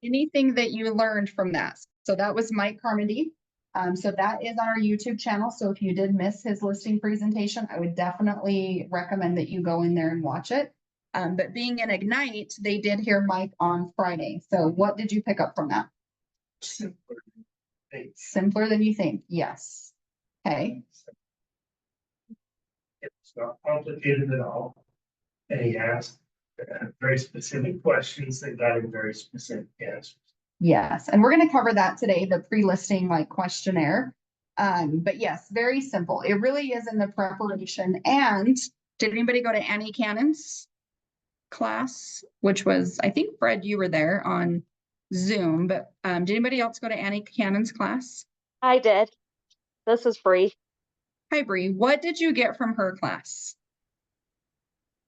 anything that you learned from that. So that was Mike Carmody. So that is on our YouTube channel. So if you did miss his listing presentation, I would definitely recommend that you go in there and watch it. But being in Ignite, they did hear Mike on Friday. So what did you pick up from that? Simpler than you think. Yes. Okay. It's not complicated at all. And he asked very specific questions that got him very specific answers. Yes, and we're going to cover that today, the pre-listing like questionnaire. But yes, very simple. It really is in the preparation. And did anybody go to Annie Cannon's class, which was, I think, Fred, you were there on Zoom, but did anybody else go to Annie Cannon's class? I did. This is free. Hi, Bree. What did you get from her class?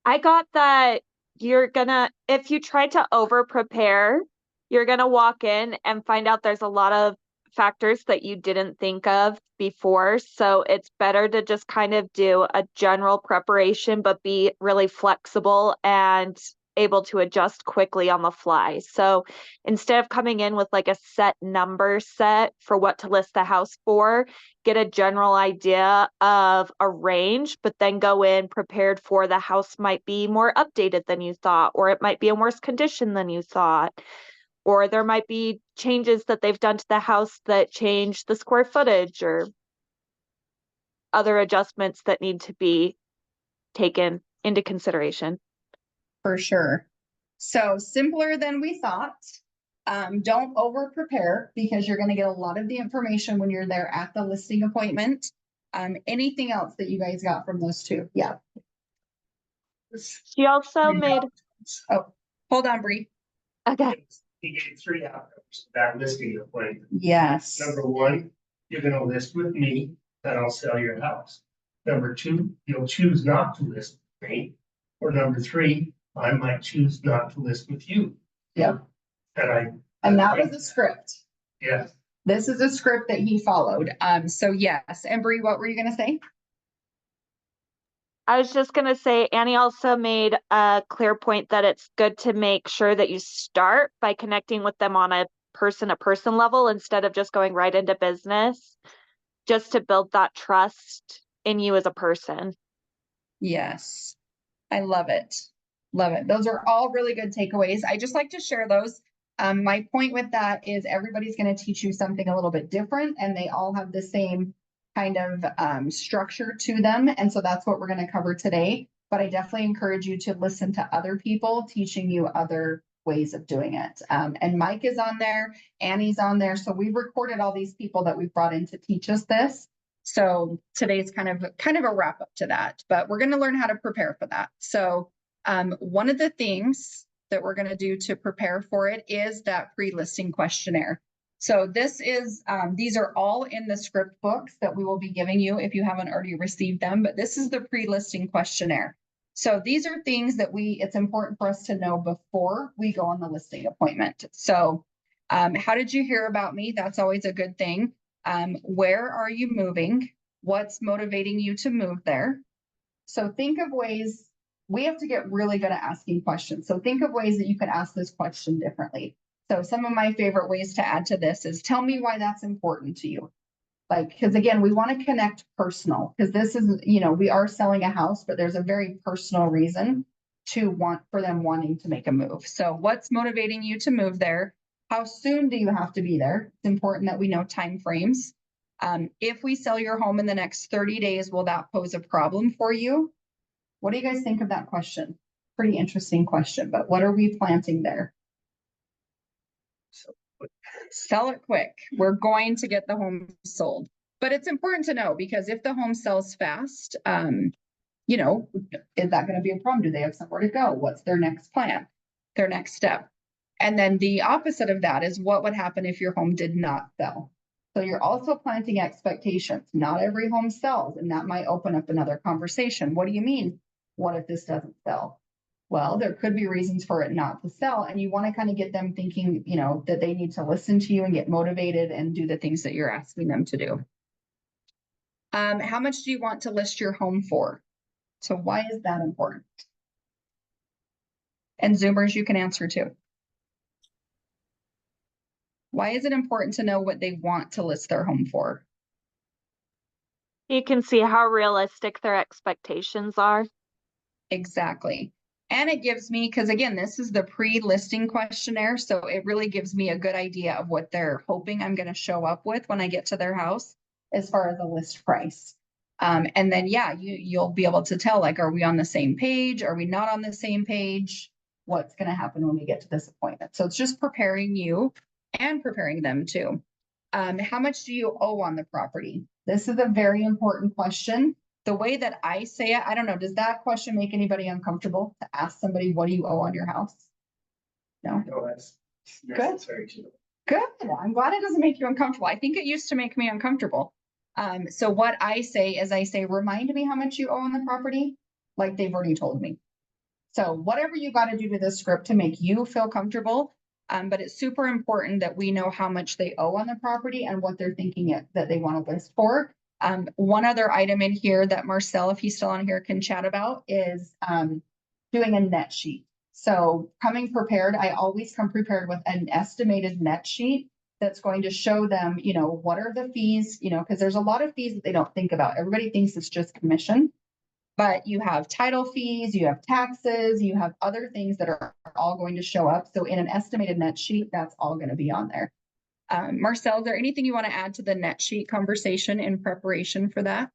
I got that if you try to over prepare, you're gonna walk in and find out there's a lot of factors that you didn't think of before. So it's better to just kind of do a general preparation, but be really flexible and able to adjust quickly on the fly. So instead of coming in with like a set number set for what to list the house for, get a general idea of a range, but then go in prepared for the house might be more updated than you thought, or it might be in worse condition than you thought, or there might be changes that they've done to the house that change the square footage or other adjustments that need to be taken into consideration. For sure. So simpler than we thought. Don't over prepare because you're going to get a lot of the information when you're there at the listing appointment. Anything else that you guys got from those two? Yeah. She also made. Oh, hold on, Bree. Okay. He gave 3 outcomes of that listing appointment. Yes. Number 1, you're going to list with me, then I'll sell your house. Number 2, you'll choose not to list with me. Or number 3, I might choose not to list with you. Yep. And that was a script. Yes. This is a script that he followed. So yes. And Bree, what were you going to say? I was just going to say, Annie also made a clear point that it's good to make sure that you start by connecting with them on a person-to-person level instead of just going right into business, just to build that trust in you as a person. Yes. I love it. Love it. Those are all really good takeaways. I just like to share those. My point with that is everybody's going to teach you something a little bit different and they all have the same kind of structure to them. And so that's what we're going to cover today. But I definitely encourage you to listen to other people teaching you other ways of doing it. And Mike is on there, Annie's on there. So we've recorded all these people that we've brought in to teach us this. So today's kind of a wrap up to that, but we're going to learn how to prepare for that. So one of the things that we're going to do to prepare for it is that pre-listing questionnaire. So this is, these are all in the script books that we will be giving you if you haven't already received them, but this is the pre-listing questionnaire. So these are things that it's important for us to know before we go on the listing appointment. So how did you hear about me? That's always a good thing. Where are you moving? What's motivating you to move there? So think of ways, we have to get really good at asking questions. So think of ways that you could ask this question differently. So some of my favorite ways to add to this is tell me why that's important to you. Like, because again, we want to connect personal because this is, we are selling a house, but there's a very personal reason for them wanting to make a move. So what's motivating you to move there? How soon do you have to be there? It's important that we know time frames. If we sell your home in the next 30 days, will that pose a problem for you? What do you guys think of that question? Pretty interesting question, but what are we planting there? Sell it quick. We're going to get the home sold. But it's important to know because if the home sells fast, is that going to be a problem? Do they have somewhere to go? What's their next plan? Their next step? And then the opposite of that is what would happen if your home did not sell. So you're also planting expectations. Not every home sells, and that might open up another conversation. What do you mean? What if this doesn't sell? Well, there could be reasons for it not to sell, and you want to kind of get them thinking, that they need to listen to you and get motivated and do the things that you're asking them to do. How much do you want to list your home for? So why is that important? And Zoomers, you can answer too. Why is it important to know what they want to list their home for? You can see how realistic their expectations are. Exactly. And it gives me, because again, this is the pre-listing questionnaire, so it really gives me a good idea of what they're hoping I'm going to show up with when I get to their house as far as a list price. And then, yeah, you'll be able to tell, like, are we on the same page? Are we not on the same page? What's going to happen when we get to this appointment? So it's just preparing you and preparing them too. How much do you owe on the property? This is a very important question. The way that I say it, I don't know, does that question make anybody uncomfortable to ask somebody, what do you owe on your house? No? No, that's necessary too. Good. I'm glad it doesn't make you uncomfortable. I think it used to make me uncomfortable. So what I say is remind me how much you owe on the property, like they've already told me. So whatever you got to do to this script to make you feel comfortable. But it's super important that we know how much they owe on the property and what they're thinking that they want to list for. One other item in here that Marcel, if he's still on here, can chat about is doing a net sheet. So coming prepared, I always come prepared with an estimated net sheet that's going to show them, what are the fees, because there's a lot of fees that they don't think about. Everybody thinks it's just commission, but you have title fees, you have taxes, you have other things that are all going to show up. So in an estimated net sheet, that's all going to be on there. Marcel, is there anything you want to add to the net sheet conversation in preparation for that?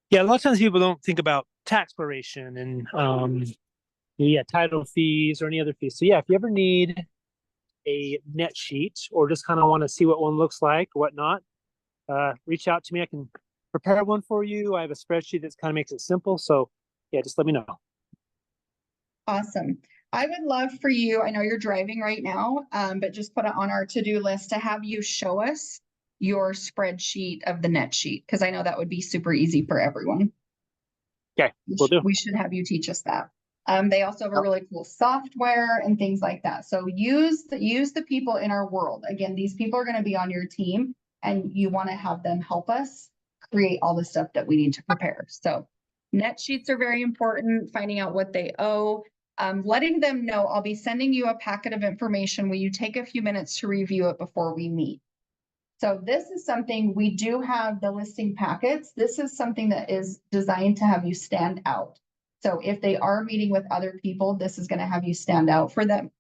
Yeah, a lot of times people don't think about tax preparation and title fees or any other fees. So yeah, if you ever need a net sheet or just kind of want to see what one looks like, whatnot, reach out to me. I can prepare one for you. I have a spreadsheet that kind of makes it simple. So yeah, just let me know. Awesome. I would love for you, I know you're driving right now, but just put it on our to-do list to have you show us your spreadsheet of the net sheet, because I know that would be super easy for everyone. Okay, will do. We should have you teach us that. They also have a really cool software and things like that. So use the people in our world. Again, these people are going to be on your team and you want to have them help us create all the stuff that we need to prepare. So net sheets are very important, finding out what they owe, letting them know I'll be sending you a packet of information. Will you take a few minutes to review it before we meet? So this is something we do have the listing packets. This is something that is designed to have you stand out. So if they are meeting with other people, this is going to have you stand out for them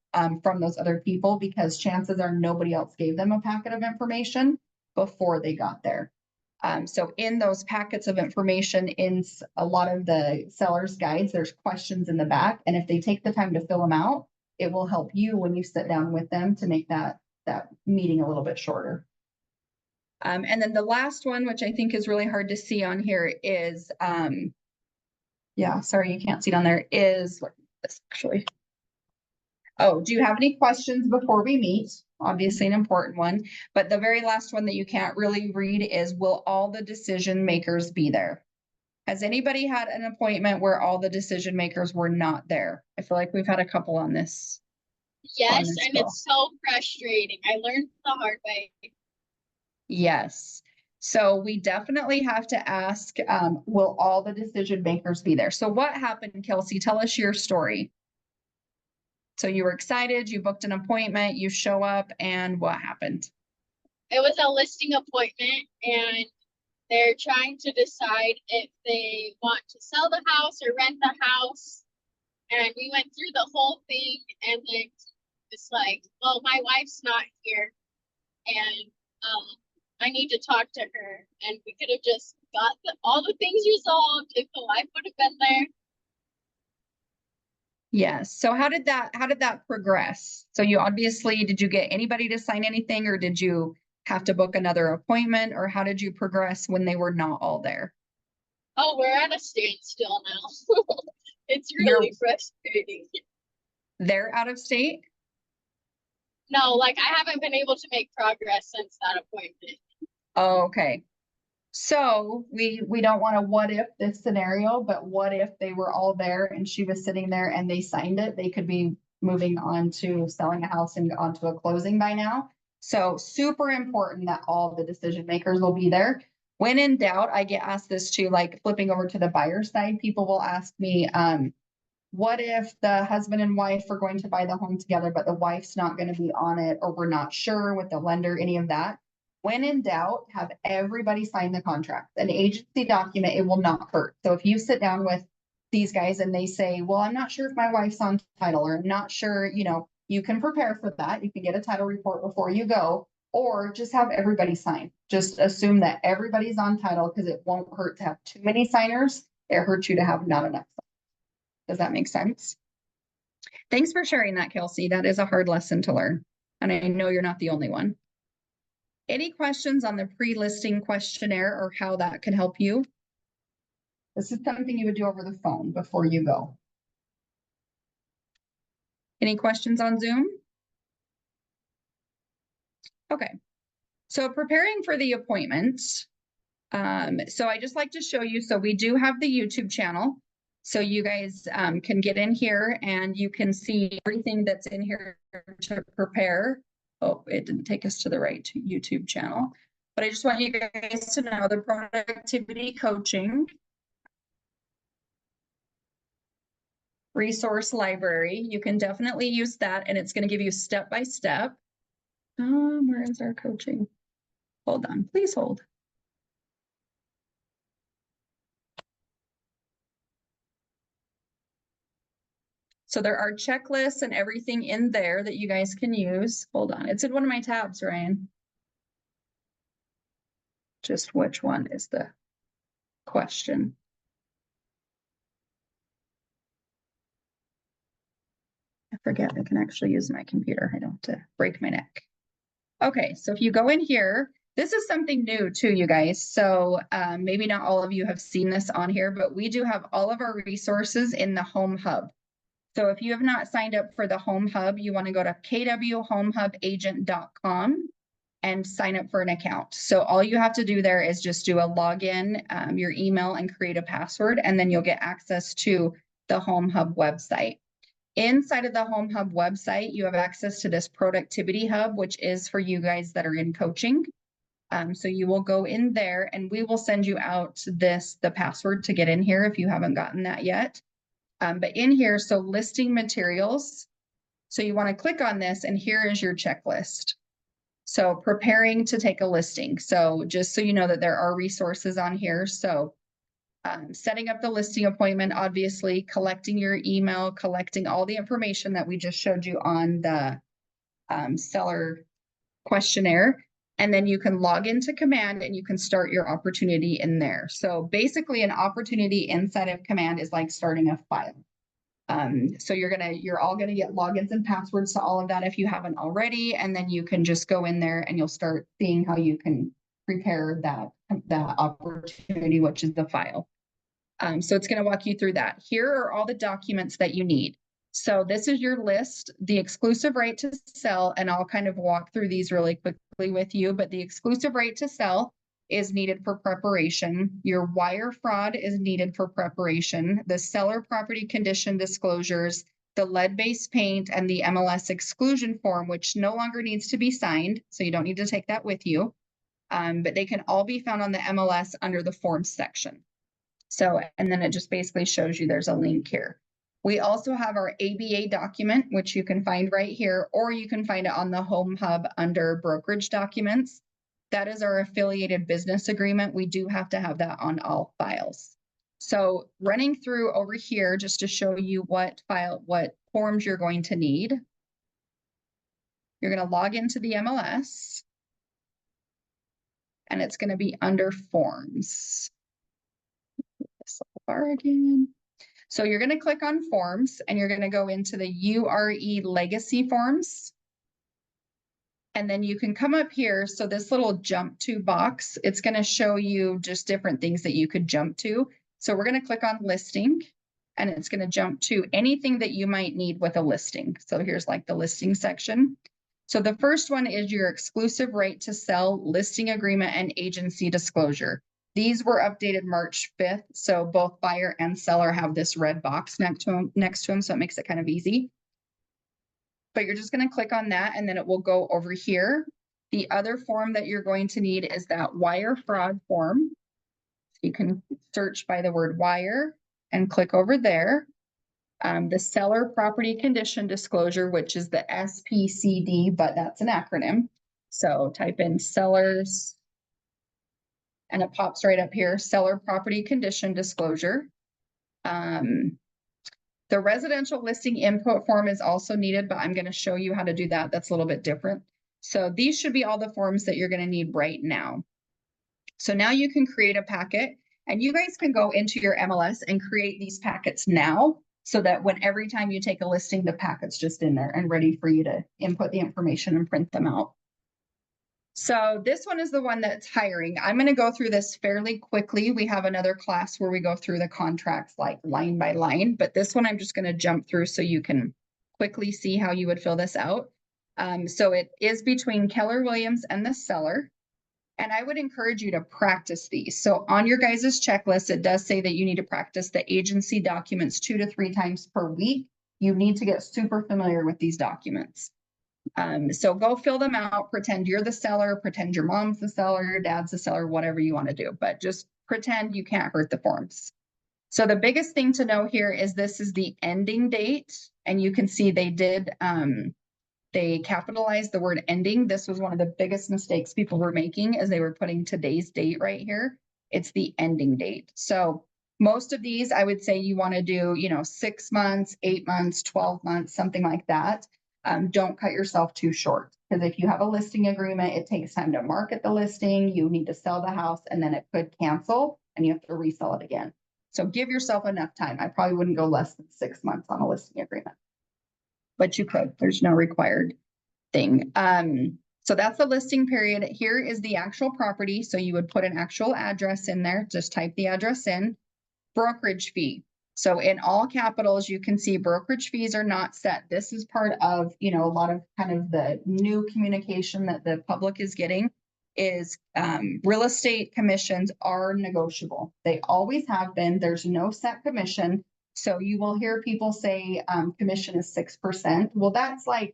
from those other people, because chances are nobody else gave them a packet of information before they got there. So in those packets of information, in a lot of the seller's guides, there's questions in the back. And if they take the time to fill them out, it will help you when you sit down with them to make that meeting a little bit shorter. And then the last one, which I think is really hard to see on here, is, yeah, sorry, you can't see it on there, is this actually. Oh, do you have any questions before we meet? Obviously an important one, but the very last one that you can't really read is, will all the decision makers be there? Has anybody had an appointment where all the decision makers were not there? I feel like we've had a couple on this. Yes, and it's so frustrating. I learned the hard way. Yes. So we definitely have to ask, will all the decision makers be there? So what happened, Kelsey? Tell us your story. So you were excited, you booked an appointment, you show up, and what happened? It was a listing appointment, and they're trying to decide if they want to sell the house or rent the house. And we went through the whole thing, and then it's like, well, my wife's not here, and I need to talk to her. And we could have just got all the things resolved if the wife would have been there. Yes. So how did that progress? So you obviously, did you get anybody to sign anything, or did you have to book another appointment, or how did you progress when they were not all there? Oh, we're at a standstill now. It's really frustrating. They're out of state? No, like I haven't been able to make progress since that appointment. Oh, okay. So we don't want to what if this scenario, but what if they were all there and she was sitting there and they signed it? They could be moving on to selling a house and onto a closing by now. So super important that all the decision makers will be there. When in doubt, I get asked this too, like flipping over to the buyer side, people will ask me, What if the husband and wife are going to buy the home together, but the wife's not going to be on it, or we're not sure with the lender, any of that? When in doubt, have everybody sign the contract. An agency document, it will not hurt. So if you sit down with these guys and they say, well, I'm not sure if my wife's on title, or I'm not sure, you can prepare for that. You can get a title report before you go, or just have everybody sign. Just assume that everybody's on title, because it won't hurt to have too many signers. It hurts you to have not enough. Does that make sense? Thanks for sharing that, Kelsey. That is a hard lesson to learn. And I know you're not the only one. Any questions on the pre-listing questionnaire or how that can help you? This is something you would do over the phone before you go. Any questions on Zoom? Okay. So preparing for the appointment. So I just like to show you, so we do have the YouTube channel. So you guys can get in here and you can see everything that's in here to prepare. Oh, it didn't take us to the right YouTube channel. But I just want you guys to know the productivity coaching resource library. You can definitely use that, and it's going to give you step by step. Where is our coaching? Hold on, please hold. So there are checklists and everything in there that you guys can use. Hold on, it's in one of my tabs, Ryan. Just which one is the question? I forget I can actually use my computer. I don't have to break my neck. Okay, so if you go in here, this is something new too, you guys. So maybe not all of you have seen this on here, but we do have all of our resources in the Home Hub. So if you have not signed up for the Home Hub, you want to go to kwhomehubagent.com and sign up for an account. So all you have to do there is just do a login, your email, and create a password, and then you'll get access to the Home Hub website. Inside of the Home Hub website, you have access to this productivity hub, which is for you guys that are in coaching. So you will go in there and we will send you out the password to get in here if you haven't gotten that yet. But in here, so listing materials. So you want to click on this and here is your checklist. So preparing to take a listing. So just so you know that there are resources on here. So setting up the listing appointment, obviously collecting your email, collecting all the information that we just showed you on the seller questionnaire. And then you can log into Command and you can start your opportunity in there. So basically an opportunity inside of Command is like starting a file. So you're all gonna get logins and passwords to all of that if you haven't already, and then you can just go in there and you'll start seeing how you can prepare that opportunity, which is the file. So it's going to walk you through that. Here are all the documents that you need. So this is your list, the exclusive right to sell, and I'll kind of walk through these really quickly with you, but the exclusive right to sell is needed for preparation. Your wire fraud is needed for preparation. The seller property condition disclosures, the lead-based paint, and the MLS exclusion form, which no longer needs to be signed, so you don't need to take that with you. But they can all be found on the MLS under the forms section. So, and then it just basically shows you there's a link here. We also have our ABA document, which you can find right here, or you can find it on the Home Hub under brokerage documents. That is our affiliated business agreement. We do have to have that on all files. So running through over here, just to show you what forms you're going to need. You're going to log into the MLS and it's going to be under forms. Again. So you're going to click on forms and you're going to go into the URE legacy forms. And then you can come up here. So this little jump to box, it's going to show you just different things that you could jump to. So we're going to click on listing and it's going to jump to anything that you might need with a listing. So here's like the listing section. So the first one is your exclusive right to sell, listing agreement, and agency disclosure. These were updated March 5th, so both buyer and seller have this red box next to them, so it makes it kind of easy. But you're just going to click on that, and then it will go over here. The other form that you're going to need is that wire fraud form. You can search by the word wire and click over there. The seller property condition disclosure, which is the SPCD, but that's an acronym. So type in sellers and it pops right up here, seller property condition disclosure. The residential listing input form is also needed, but I'm going to show you how to do that. That's a little bit different. So these should be all the forms that you're going to need right now. So now you can create a packet and you guys can go into your MLS and create these packets now so that when every time you take a listing, the packet's just in there and ready for you to input the information and print them out. So this one is the one that's hiring. I'm going to go through this fairly quickly. We have another class where we go through the contracts like line by line, but this one I'm just going to jump through so you can quickly see how you would fill this out. So it is between Keller Williams and the seller. And I would encourage you to practice these. So on your guys' checklist, it does say that you need to practice the agency documents 2 to 3 times per week. You need to get super familiar with these documents. So go fill them out, pretend you're the seller, pretend your mom's the seller, your dad's the seller, whatever you want to do, but just pretend you can't hurt the forms. So the biggest thing to know here is this is the ending date, and you can see they did, they capitalized the word ending. This was one of the biggest mistakes people were making as they were putting today's date right here. It's the ending date. So most of these, I would say you want to do, 6 months, 8 months, 12 months, something like that. Don't cut yourself too short, because if you have a listing agreement, it takes time to market the listing. You need to sell the house and then it could cancel and you have to resell it again. So give yourself enough time. I probably wouldn't go less than 6 months on a listing agreement, but you could. There's no required thing. So that's the listing period. Here is the actual property. So you would put an actual address in there. Just type the address in. Brokerage fee. So in all capitals, you can see brokerage fees are not set. This is part of, a lot of kind of the new communication that the public is getting is real estate commissions are negotiable. They always have been. There's no set commission. So you will hear people say commission is 6%. Well, that's like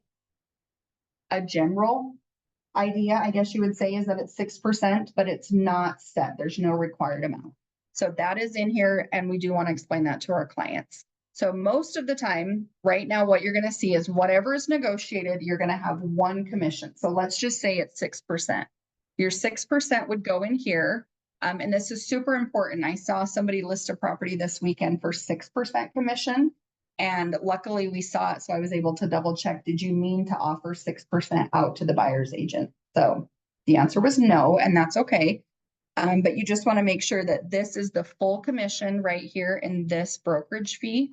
a general idea, I guess you would say, is that it's 6%, but it's not set. There's no required amount. So that is in here, and we do want to explain that to our clients. So most of the time, right now, what you're going to see is whatever is negotiated, you're going to have one commission. So let's just say it's 6%. Your 6% would go in here. And this is super important. I saw somebody list a property this weekend for 6% commission. And luckily we saw it, so I was able to double check. Did you mean to offer 6% out to the buyer's agent? So the answer was no, and that's okay. But you just want to make sure that this is the full commission right here in this brokerage fee,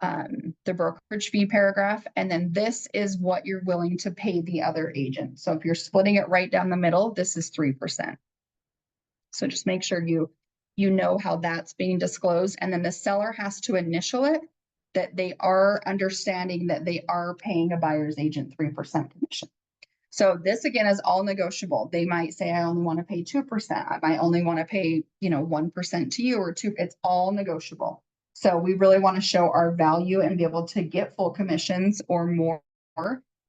the brokerage fee paragraph. And then this is what you're willing to pay the other agent. So if you're splitting it right down the middle, this is 3%. So just make sure you know how that's being disclosed. And then the seller has to initial it, that they are understanding that they are paying a buyer's agent 3% commission. So this again is all negotiable. They might say, I only want to pay 2%. I might only want to pay, 1% to you or 2%. It's all negotiable. So we really want to show our value and be able to get full commissions or more.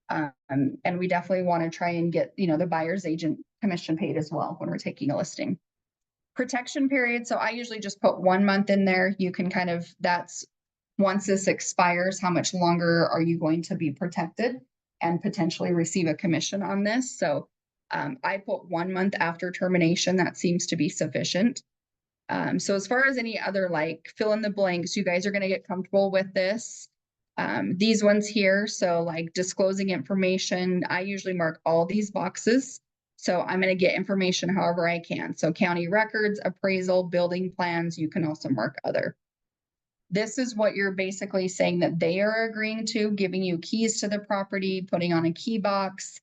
And we definitely want to try and get, the buyer's agent commission paid as well when we're taking a listing. Protection period. So I usually just put 1 month in there. You can that's once this expires, how much longer are you going to be protected and potentially receive a commission on this? So I put 1 month after termination. That seems to be sufficient. So as far as any other fill in the blanks, you guys are going to get comfortable with this. These ones here. So like disclosing information, I usually mark all these boxes. So I'm going to get information however I can. So county records, appraisal, building plans, you can also mark other. This is what you're basically saying that they are agreeing to, giving you keys to the property, putting on a key box.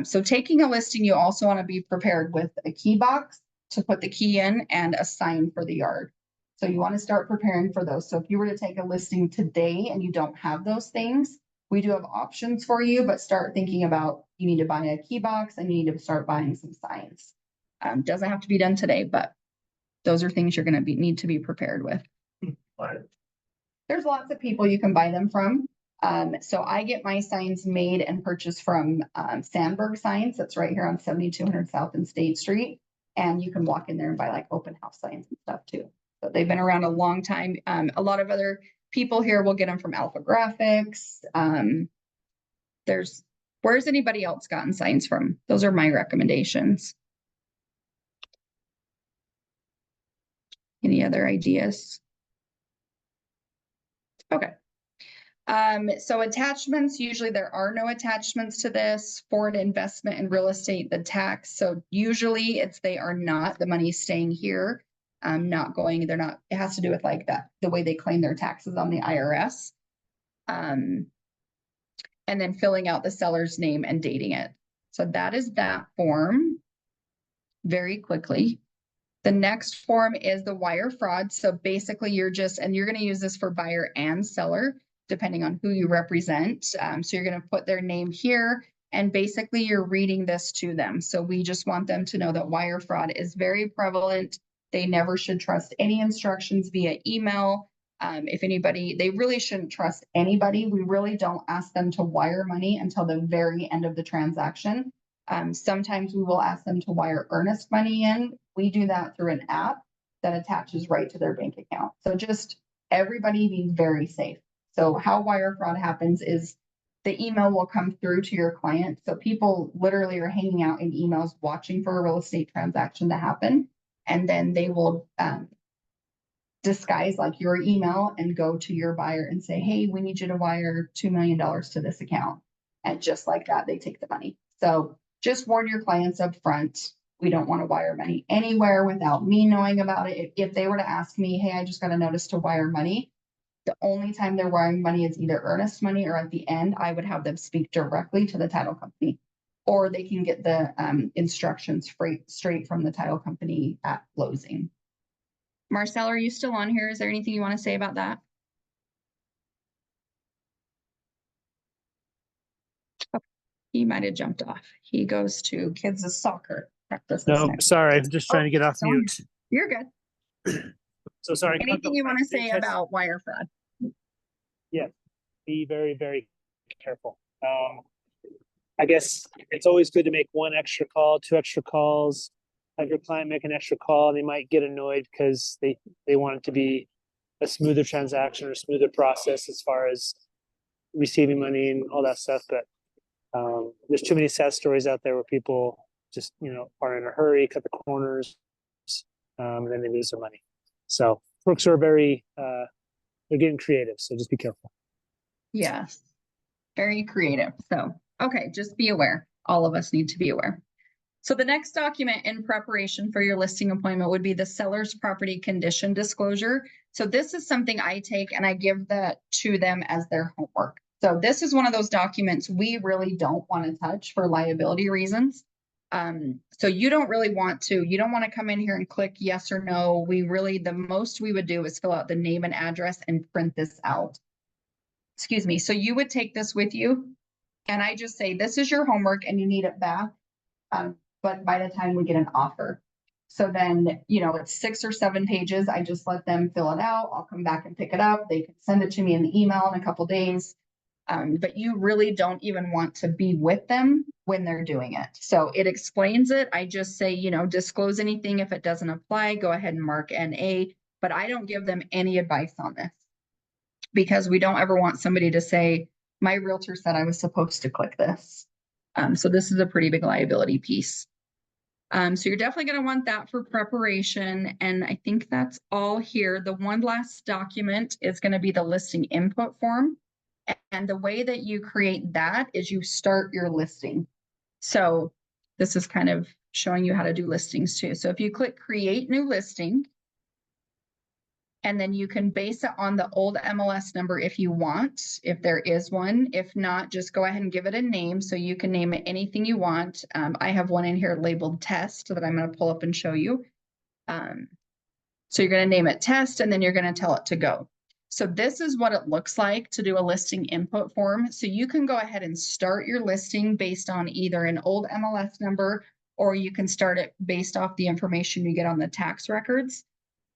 So taking a listing, you also want to be prepared with a key box to put the key in and a sign for the yard. So you want to start preparing for those. So if you were to take a listing today and you don't have those things, we do have options for you, but start thinking about you need to buy a key box and you need to start buying some signs. Doesn't have to be done today, but those are things you're going to need to be prepared with. There's lots of people you can buy them from. So I get my signs made and purchased from Sandberg Signs. That's right here on 7200 South and State Street. And you can walk in there and buy open house signs and stuff too. So they've been around a long time. A lot of other people here will get them from Alpha Graphics. Where's anybody else gotten signs from? Those are my recommendations. Any other ideas? Okay. So attachments, usually there are no attachments to this. Foreign investment in real estate, the tax. So usually they are not, the money's staying here, not going, it has to do with like that, the way they claim their taxes on the IRS. And then filling out the seller's name and dating it. So that is that form very quickly. The next form is the wire fraud. So basically you're going to use this for buyer and seller, depending on who you represent. So you're going to put their name here and basically you're reading this to them. So we just want them to know that wire fraud is very prevalent. They never should trust any instructions via email. They really shouldn't trust anybody. We really don't ask them to wire money until the very end of the transaction. Sometimes we will ask them to wire earnest money in. We do that through an app that attaches right to their bank account. So just everybody be very safe. So how wire fraud happens is the email will come through to your client. So people literally are hanging out in emails watching for a real estate transaction to happen. And then they will disguise like your email and go to your buyer and say, hey, we need you to wire $2 million to this account. And just like that, they take the money. So just warn your clients up front. We don't want to wire money anywhere without me knowing about it. If they were to ask me, hey, I just got a notice to wire money, the only time they're wiring money is either earnest money or at the end, I would have them speak directly to the title company, or they can get the instructions straight from the title company at closing. Marcel, are you still on here? Is there anything you want to say about that? Oh, he might have jumped off. He goes to kids' soccer practice. No, sorry, I'm just trying to get off sorry. mute. You're good. So sorry. Anything you want to say about wire fraud? Yeah, be very, very careful. I guess it's always good to make one extra call, 2 extra calls. Have your client make an extra call. They might get annoyed because they want it to be a smoother transaction or smoother process as far as receiving money and all that stuff. But there's too many sad stories out there where people just are in a hurry, cut the corners, and then they lose their money. So crooks are they're getting creative. So just be careful. Yes, very creative. So, okay, just be aware. All of us need to be aware. So the next document in preparation for your listing appointment would be the seller's property condition disclosure. So this is something I take and I give that to them as their homework. So this is one of those documents we really don't want to touch for liability reasons. So you don't want to come in here and click yes or no. The most we would do is fill out the name and address and print this out. Excuse me. So you would take this with you and I just say, this is your homework and you need it back. But by the time we get an offer. So then, it's 6 or 7 pages. I just let them fill it out. I'll come back and pick it up. They can send it to me in the email in a couple days. But you really don't even want to be with them when they're doing it. So it explains it. I just say, disclose anything. If it doesn't apply, go ahead and mark NA, but I don't give them any advice on this because we don't ever want somebody to say, my realtor said I was supposed to click this. So this is a pretty big liability piece. So you're definitely going to want that for preparation. And I think that's all here. The one last document is going to be the listing input form. And the way that you create that is you start your listing. So this is kind of showing you how to do listings too. So if you click create new listing, and then you can base it on the old MLS number if you want, if there is one. If not, just go ahead and give it a name. So you can name it anything you want. I have one in here labeled test that I'm going to pull up and show you. So you're going to name it test, and then you're going to tell it to go. So this is what it looks like to do a listing input form. So you can go ahead and start your listing based on either an old MLS number, or you can start it based off the information you get on the tax records.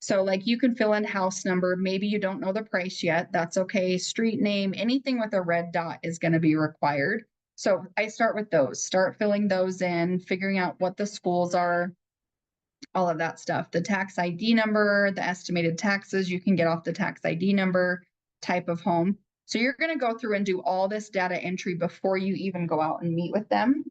So like you can fill in house number, maybe you don't know the price yet, that's okay. Street name, anything with a red dot is going to be required. So I start with those, start filling those in, figuring out what the schools are, all of that stuff. The tax ID number, the estimated taxes you can get off the tax ID number. type of home. So you're going to go through and do all this data entry before you even go out and meet with them.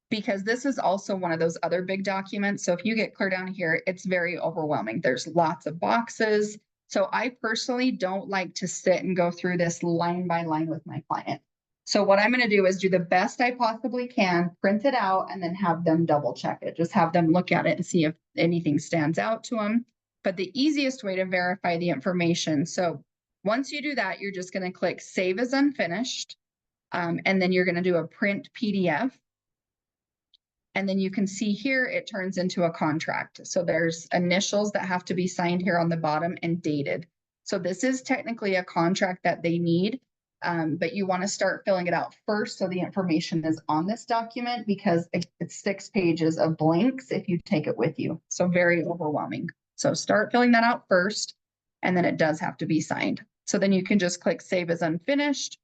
Because this is also one of those other big documents. So if you get clear down here, it's very overwhelming. There's lots of boxes. So I personally don't like to sit and go through this line by line with my client. So what I'm going to do is do the best I possibly can, print it out, and then have them double check it. Just have them look at it and see if anything stands out to them. But the easiest way to verify the information. So once you do that, you're just going to click Save as Unfinished. And then you're going to do a print PDF. And then you can see here, it turns into a contract. So there's initials that have to be signed here on the bottom and dated. So this is technically a contract that they need, but you want to start filling it out first. So the information is on this document because it's 6 pages of blanks if you take it with you. So very overwhelming. So start filling that out first, and then it does have to be signed. So then you can just click Save as Unfinished.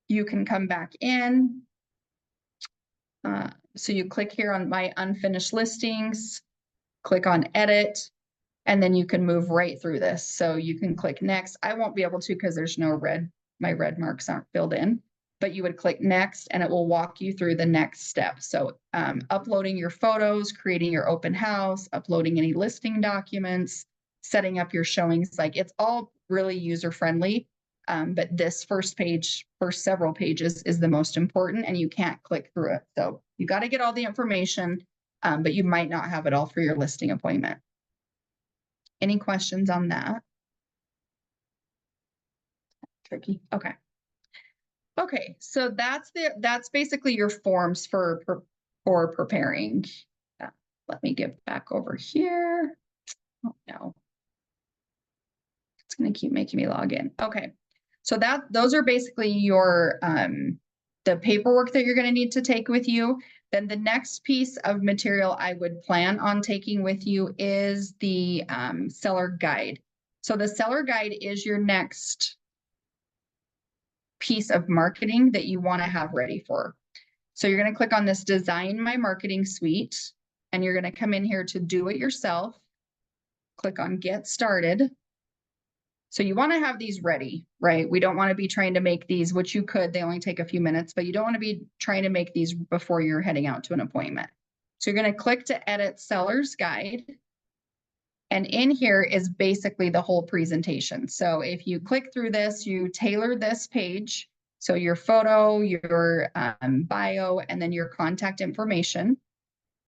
You can come back in. So you click here on My Unfinished Listings, click on Edit, and then you can move right through this. So you can click Next. I won't be able to because there's no red, my red marks aren't filled in, but you would click Next and it will walk you through the next step. So uploading your photos, creating your open house, uploading any listing documents, setting up your showings, like it's all really user-friendly. But this first several pages is the most important, and you can't click through it. So you got to get all the information, but you might not have it all for your listing appointment. Any questions on that? Tricky. Okay. Okay, so that's basically your forms for preparing. Let me get back over here. Oh no. It's going to keep making me log in. Okay. So those are basically your the paperwork that you're going to need to take with you. Then the next piece of material I would plan on taking with you is the seller guide. So the seller guide is your next piece of marketing that you want to have ready for. So you're going to click on this Design My Marketing Suite, and you're going to come in here to Do It Yourself. Click on Get Started. So you want to have these ready, right? We don't want to be trying to make these, which you could, they only take a few minutes, but you don't want to be trying to make these before you're heading out to an appointment. So you're going to click to Edit Seller's Guide. And in here is basically the whole presentation. So if you click through this, you tailor this page. So your photo, your bio, and then your contact information.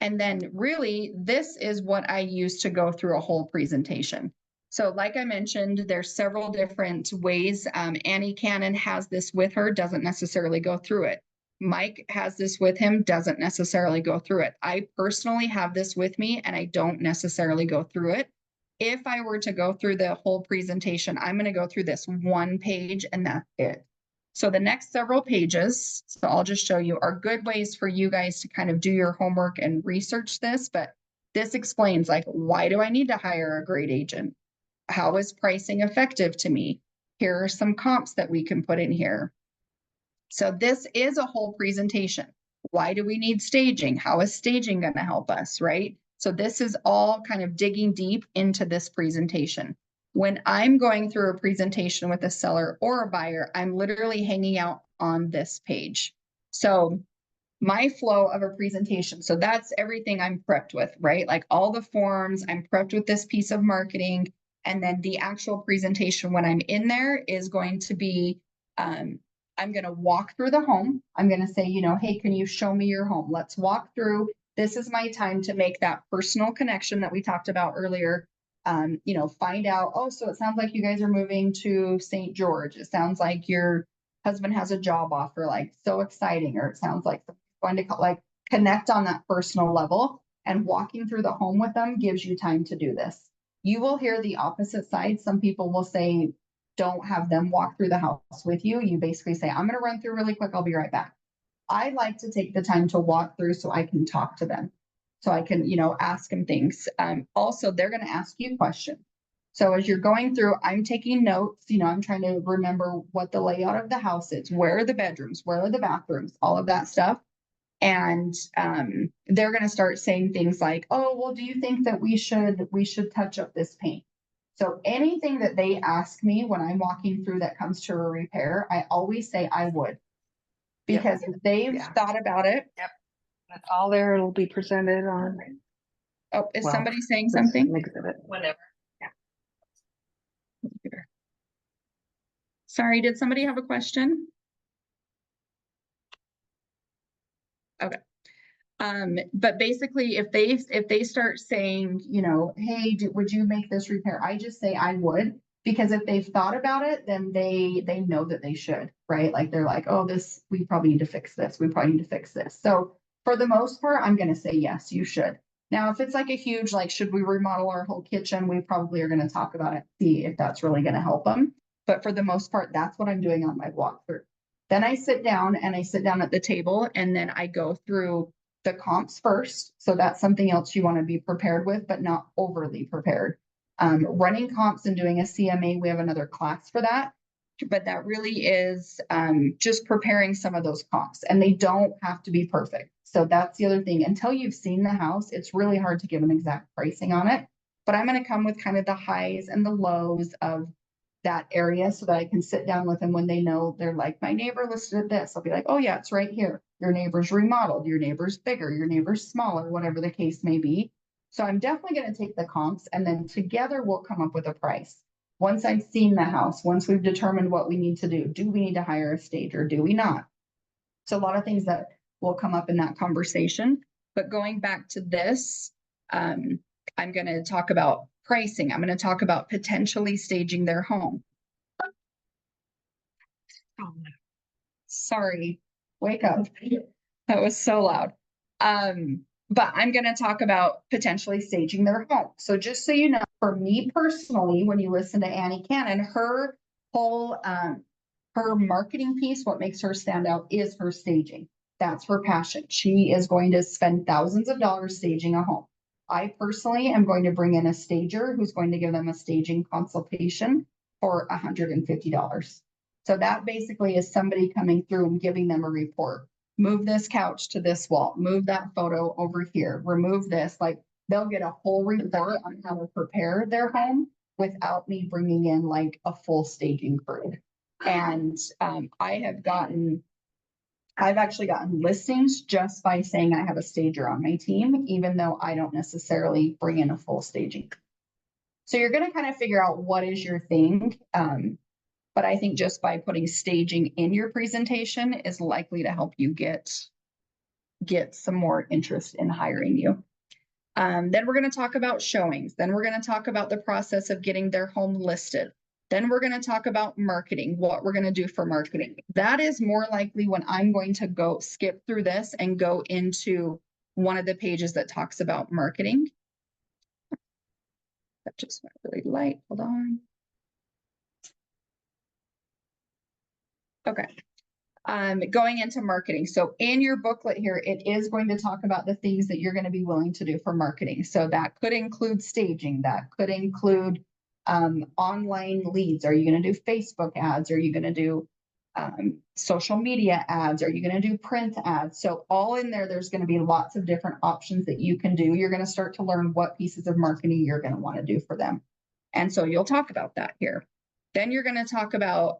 And then really, this is what I use to go through a whole presentation. So like I mentioned, there's several different ways. Annie Cannon has this with her, doesn't necessarily go through it. Mike has this with him, doesn't necessarily go through it. I personally have this with me and I don't necessarily go through it. If I were to go through the whole presentation, I'm going to go through this one page and that's it. So the next several pages, so I'll just show you, are good ways for you guys to kind of do your homework and research this, but this explains like, why do I need to hire a great agent? How is pricing effective to me? Here are some comps that we can put in here. So this is a whole presentation. Why do we need staging? How is staging going to help us, right? So this is all kind of digging deep into this presentation. When I'm going through a presentation with a seller or a buyer, I'm literally hanging out on this page. So my flow of a presentation, so that's everything I'm prepped with, right? Like all the forms, I'm prepped with this piece of marketing. And then the actual presentation when I'm in there is going to be, I'm going to walk through the home. I'm going to say, you know, hey, can you show me your home? Let's walk through. This is my time to make that personal connection that we talked about earlier. You know, find out, oh, so it sounds like you guys are moving to St. George. It sounds like your husband has a job offer, like so exciting. Or it sounds like going to like connect on that personal level, and walking through the home with them gives you time to do this. You will hear the opposite side. Some people will say, don't have them walk through the house with you. You basically say, I'm going to run through really quick. I'll be right back. I like to take the time to walk through so I can talk to them. So I can, you know, ask them things. Also, they're going to ask you questions. So as you're going through, I'm taking notes, you know, I'm trying to remember what the layout of the house is. Where are the bedrooms? Where are the bathrooms? All of that stuff. And they're going to start saying things like, oh, well, do you think that we should touch up this paint? So anything that they ask me when I'm walking through that comes to a repair, I always say I would. Yep. Because if they've Yeah. thought about it, That's all there. It'll be presented on. oh, is Well, somebody saying this something? exhibit. Whenever. Sorry, did somebody have a question? Okay. But basically, if they start saying, you know, hey, would you make this repair? I just say I would, because if they've thought about it, then they know that they should, right? Like they're like, oh, this, we probably need to fix this. We probably need to fix this. So for the most part, I'm going to say, yes, you should. Now, if it's like a huge, like, should we remodel our whole kitchen? We probably are going to talk about it, see if that's really going to help them. But for the most part, that's what I'm doing on my walkthrough. Then I sit down at the table, and then I go through the comps first. So that's something else you want to be prepared with, but not overly prepared. Running comps and doing a CMA, we have another class for that, but that really is just preparing some of those comps, and they don't have to be perfect. So that's the other thing. Until you've seen the house, it's really hard to give an exact pricing on it, but I'm going to come with kind of the highs and the lows of that area so that I can sit down with them when they know they're like, my neighbor listed at this. I'll be like, oh yeah, it's right here. Your neighbor's remodeled, your neighbor's bigger, your neighbor's smaller, whatever the case may be. So I'm definitely going to take the comps, and then together we'll come up with a price. Once I've seen the house, once we've determined what we need to do we need to hire a stager? Do we not? So a lot of things that will come up in that conversation. But going back to this, I'm going to talk about pricing. I'm going to talk about potentially staging their home. Oh, sorry, wake up. That was so loud. But I'm going to talk about potentially staging their home. So just so you know, for me personally, when you listen to Annie Cannon, her whole, her marketing piece, what makes her stand out is her staging. That's her passion. She is going to spend thousands of dollars staging a home. I personally am going to bring in a stager who's going to give them a staging consultation for $150. So that basically is somebody coming through and giving them a report. Move this couch to this wall, move that photo over here, remove this. Like they'll get a whole report on how to prepare their home without me bringing in like a full staging crew. And I've actually gotten listings just by saying I have a stager on my team, even though I don't necessarily bring in a full staging. So you're going to kind of figure out what is your thing. But I think just by putting staging in your presentation is likely to help you get some more interest in hiring you. Then we're going to talk about showings. Then we're going to talk about the process of getting their home listed. Then we're going to talk about marketing, what we're going to do for marketing. That is more likely when I'm going to go skip through this and go into one of the pages that talks about marketing. That just went really light. Hold on. Okay. Going into marketing. So in your booklet here, it is going to talk about the things that you're going to be willing to do for marketing. So that could include staging, that could include online leads. Are you going to do Facebook ads? Are you going to do social media ads? Are you going to do print ads? So all in there, there's going to be lots of different options that you can do. You're going to start to learn what pieces of marketing you're going to want to do for them. And so you'll talk about that here. Then you're going to talk about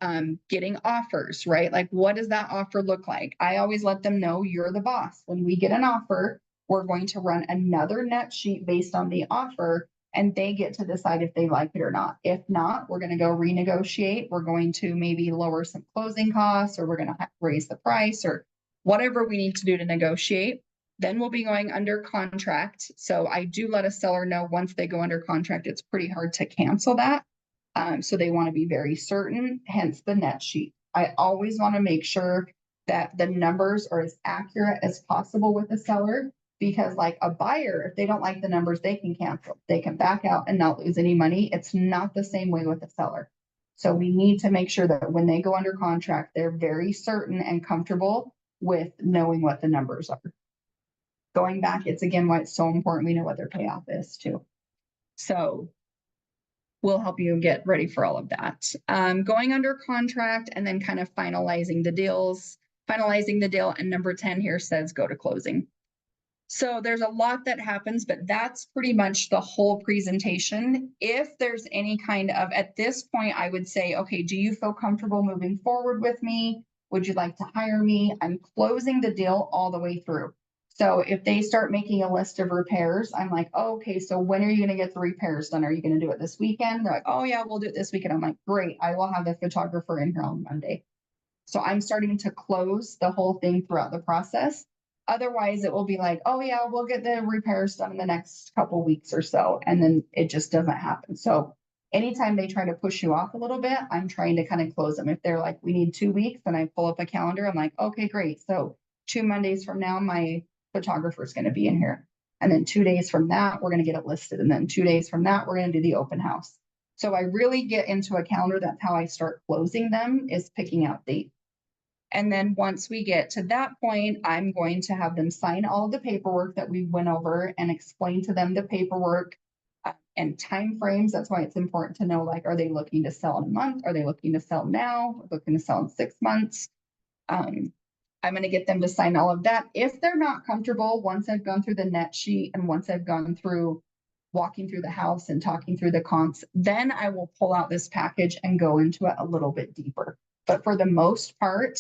getting offers, right? Like, what does that offer look like? I always let them know you're the boss. When we get an offer, we're going to run another net sheet based on the offer, and they get to decide if they like it or not. If not, we're going to go renegotiate. We're going to maybe lower some closing costs, or we're going to raise the price, or whatever we need to do to negotiate. Then we'll be going under contract. So I do let a seller know once they go under contract, it's pretty hard to cancel that. So they want to be very certain, hence the net sheet. I always want to make sure that the numbers are as accurate as possible with the seller, because like a buyer, if they don't like the numbers, they can cancel. They can back out and not lose any money. It's not the same way with the seller. So we need to make sure that when they go under contract, they're very certain and comfortable with knowing what the numbers are. Going back, it's again why it's so important we know what their payoff is too. So we'll help you get ready for all of that. Going under contract and then kind of finalizing the deals, finalizing the deal. And number 10 here says go to closing. So there's a lot that happens, but that's pretty much the whole presentation. If there's any kind of, at this point, I would say, okay, do you feel comfortable moving forward with me? Would you like to hire me? I'm closing the deal all the way through. So if they start making a list of repairs, I'm like, oh, okay, so when are you gonna get the repairs done? Are you gonna do it this weekend? They're like, oh yeah, we'll do it this weekend. I'm like, great, I will have the photographer in here on Monday. So I'm starting to close the whole thing throughout the process. Otherwise, it will be like, oh yeah, we'll get the repairs done in the next couple weeks or so, and then it just doesn't happen. So anytime they try to push you off a little bit, I'm trying to kind of close them. If they're like, we need 2 weeks, then I pull up a calendar. I'm like, okay, great. So 2 Mondays from now, my photographer is going to be in here. And then 2 days from that, we're going to get it listed. And then 2 days from that, we're going to do the open house. So I really get into a calendar. That's how I start closing them, is picking out dates. And then once we get to that point, I'm going to have them sign all of the paperwork that we went over and explain to them the paperwork and timeframes. That's why it's important to know, like, are they looking to sell in a month? Are they looking to sell now? Looking to sell in 6 months? I'm going to get them to sign all of that. If they're not comfortable, once I've gone through the net sheet and once I've gone through walking through the house and talking through the comps, then I will pull out this package and go into it a little bit deeper. But for the most part,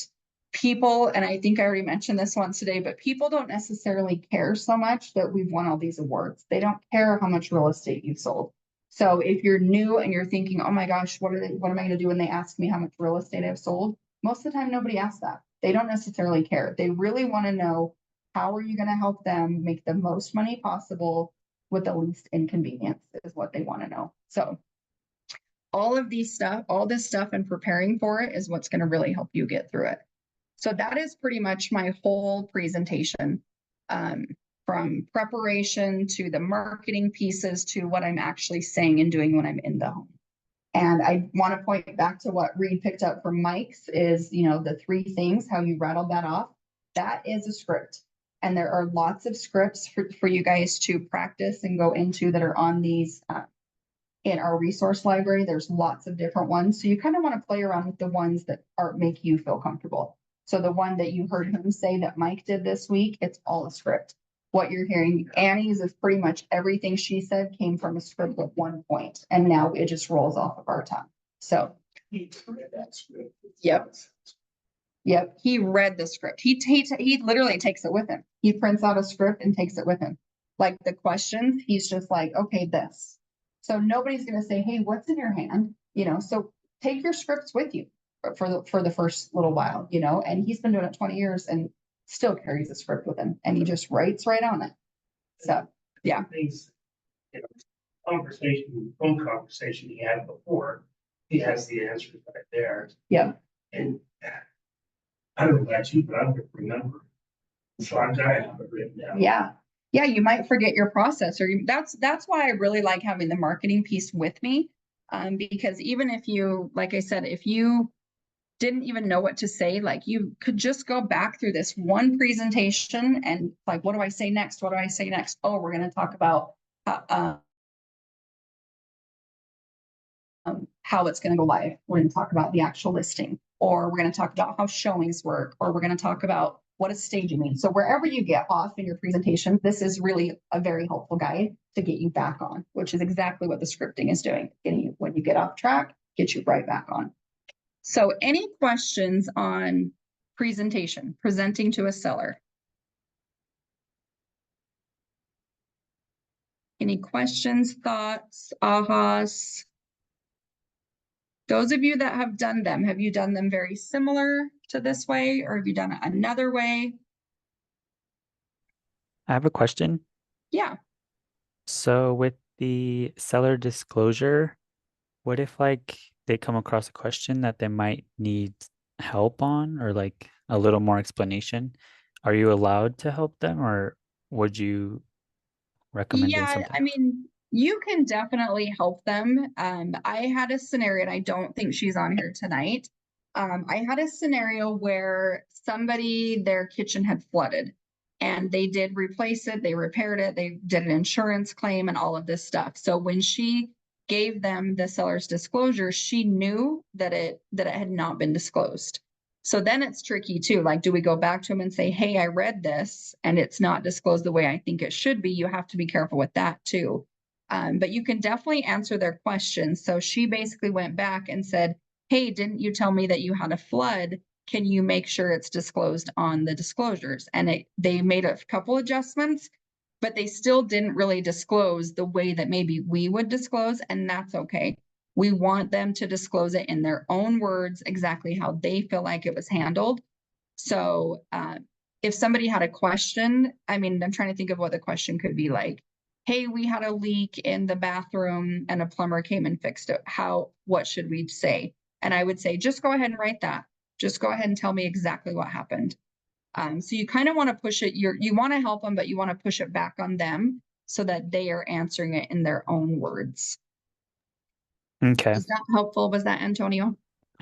people, and I think I already mentioned this once today, but people don't necessarily care so much that we've won all these awards. They don't care how much real estate you've sold. So if you're new and you're thinking, oh my gosh, what am I going to do when they ask me how much real estate I've sold? Most of the time, nobody asks that. They don't necessarily care. They really want to know, how are you going to help them make the most money possible with the least inconvenience, is what they want to know. So all this stuff and preparing for it is what's going to really help you get through it. So that is pretty much my whole presentation, from preparation to the marketing pieces to what I'm actually saying and doing when I'm in the home. And I want to point back to what Reed picked up from Mike's is, the 3 things, how you rattled that off. That is a script. And there are lots of scripts for you guys to practice and go into that are on these in our resource library. There's lots of different ones. So you kind of want to play around with the ones that make you feel comfortable. So the one that you heard him say that Mike did this week, it's all a script. What you're hearing Annie's is pretty much everything she said came from a script at one point, and now it just rolls off of our tongue. So He read that script. Yep, he read the script. He literally takes it with him. He prints out a script and takes it with him. Like the questions, he's just like, okay, this. So nobody's going to say, hey, what's in your hand? So take your scripts with you for the first little while, and he's been doing it 20 years and still carries a script with him, and he just writes right on it. So, yeah. Things, phone conversation he had before, he has the answers right there. Yeah. And I don't know about you, but I don't remember. So I'm going to have it written down. Yeah. Yeah, you might forget your process, or that's why I really like having the marketing piece with me. Because even if you, like I said, if you didn't even know what to say, like you could just go back through this one presentation and like, what do I say next? What do I say next? Oh, we're going to talk about how it's going to go live. We're going to talk about the actual listing, or we're going to talk about how showings work, or we're going to talk about what does staging mean. So wherever you get off in your presentation, this is really a very helpful guide to get you back on, which is exactly what the scripting is doing. Getting you, when you get off track, get you right back on. So any questions on presentation, presenting to a seller? Any questions, thoughts, ahas? Those of you that have done them, have you done them very similar to this way, or have you done it another way? I have a question. Yeah. So with the seller disclosure, what if like they come across a question that they might need help on, or like a little more explanation? Are you allowed to help them, or would you recommend doing Yeah, something I mean, you can definitely help them. I had a scenario, and I don't think she's on here tonight. I had a scenario where their kitchen had flooded, and they did replace it, they repaired it, they did an insurance claim and all of this stuff. So when she gave them the seller's disclosure, she knew that it had not been disclosed. So then it's tricky too. Like, do we go back to them and say, hey, I read this and it's not disclosed the way I think it should be? You have to be careful with that too. But you can definitely answer their questions. So she basically went back and said, hey, didn't you tell me that you had a flood? Can you make sure it's disclosed on the disclosures? And they made a couple adjustments, but they still didn't really disclose the way that maybe we would disclose, and that's okay. We want them to disclose it in their own words, exactly how they feel like it was handled. So if somebody had a question, I mean, I'm trying to think of what the question could be like. Hey, we had a leak in the bathroom and a plumber came and fixed it. What should we say? And I would say, just go ahead and write that. Just go ahead and tell me exactly what happened. So you kind of want to push it, you want to help them, but you want to push it back on them so that they are answering it in their own words. Okay. Is that helpful? Was that Antonio?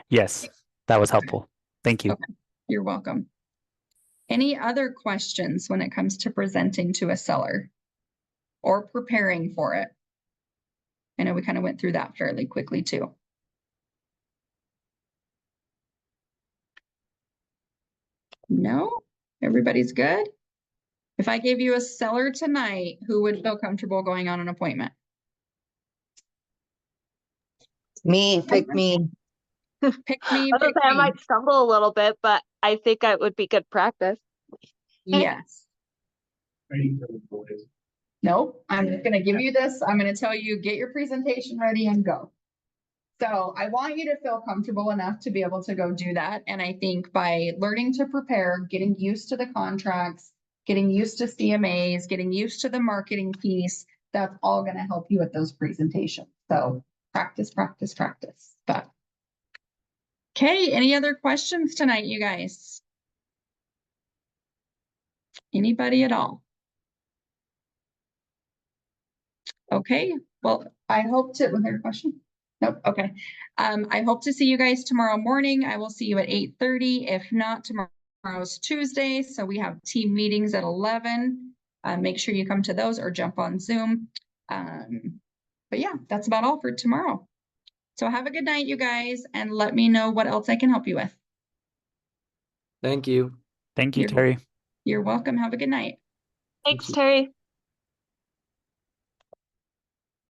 Yes, that was helpful. Thank you. Okay. You're welcome. Any other questions when it comes to presenting to a seller or preparing for it? I know we kind of went through that fairly quickly too. No? Everybody's good? If I gave you a seller tonight, who would feel comfortable going on an appointment? Me, pick me. Pick me, I was pick gonna say I me. might stumble a little bit, but I think it would be good practice. Yes. Ready for the boys. Nope, I'm just gonna give you this. I'm gonna tell you, get your presentation ready and go. So I want you to feel comfortable enough to be able to go do that. And I think by learning to prepare, getting used to the contracts, getting used to CMAs, getting used to the marketing piece, that's all gonna help you with those presentations. So practice, practice, practice. But okay, any other questions tonight, you guys? Anybody at all? Okay, well, I hope to, was there a question? Nope, okay. I hope to see you guys tomorrow morning. I will see you at 8:30. If not, tomorrow's Tuesday, so we have team meetings at 11. Make sure you come to those or jump on Zoom. But yeah, that's about all for tomorrow. So have a good night, you guys, and let me know what else I can help you with. Thank you. Thank you, You're- Terry. You're welcome. Have a good night. Thanks, you. Terry.